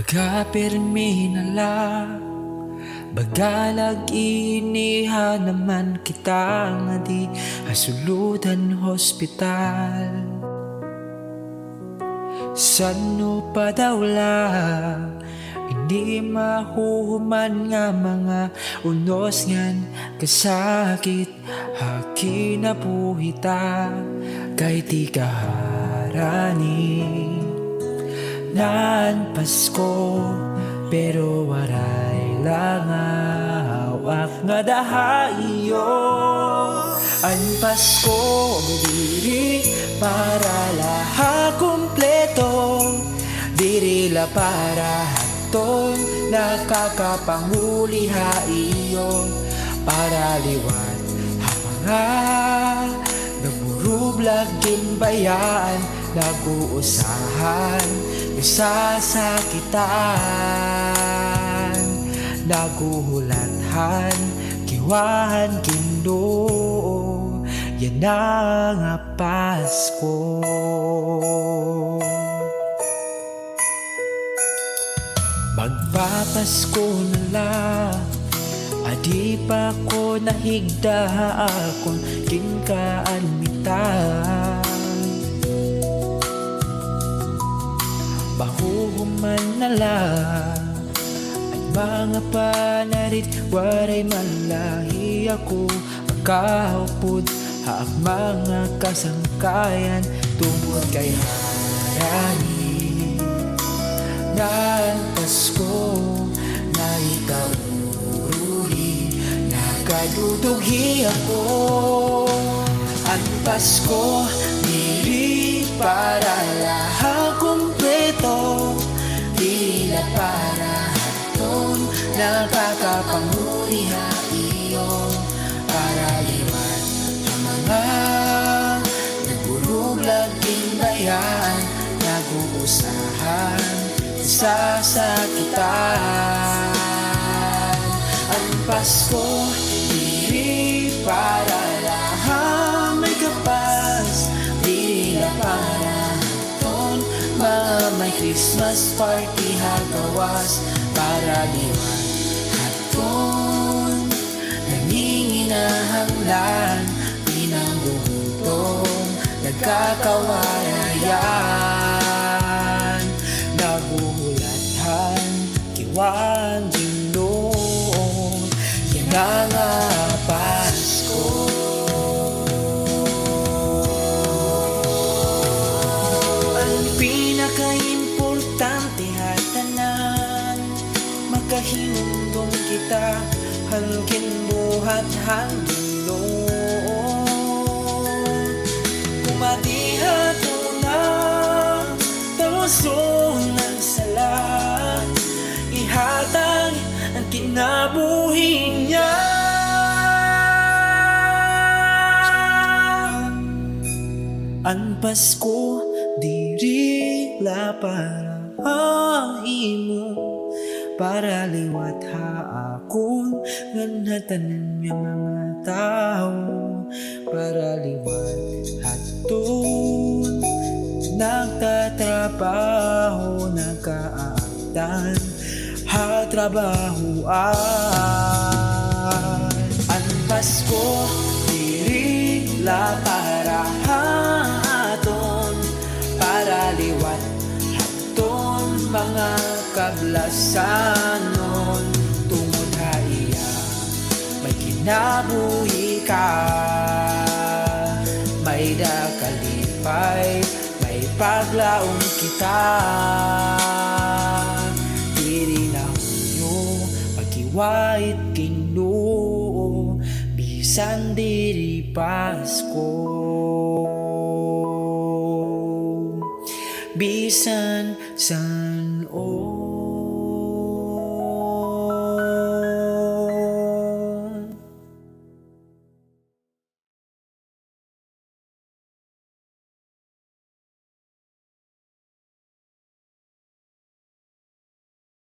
Baga permi nala, bagalag iniha naman kita nga di hasuludan hospital. Sano pa daw la, hindi mahuhuman nga mga unos ngan kasakit. Haki na puhita kay ti kaharani nan Pasko, pero waray lang hawak nga daha iyo. An Pasko diri para laha kumpleto, diri la para haton nakakapanguliha iyo. Para liwat ha mga nagburublag bayaan, naguusahan sasakitan, naguhulathan kiwahan kindo, yan na nga Pasko. Magpapasko na la, adi pa ko nahigda akong kinkaan mitang. Mahuhuman na lang at mga panarit, waray malahi ako makahupod haak mga kasangkayan tungkol kay harani nan Pasko na ikaururi. Nakadudugi ako, ang Pasko diri para lahat kumpleto, dili la para haton nakakapanguliha iyo. Para liwat ang mga nagburuglag bayan, naguusahan sasakitan. Ang Pasko diri para lahat may kapas, dili la para haton may Christmas party hagawas. Para liwat haton nanginginahanglan, pinanggugutong nagkakawarayan, naguhulathan kiwan dindong, yan na nga Pasko. Pinaka-importante hatanan, makahinumdum kita hangkin buhat hangilo. Kumadiha to na talusunan sala, ihatag ang kinabuhi niya. Ang Pasko diri la para imo, para liwat ha akong ganhatanan nga mga tao. Para liwat hatun nagtatrabaho, nagkaagdan ha trabahoan. Ang Pasko diri la para haton, para liwat haton mga kablasanon. Tungod ha iya may kinabuhi ka, may dakalipay, may paglaong kita. Diri na hunyo pagkiwait kindo, bisan diri Pasko, bisan san o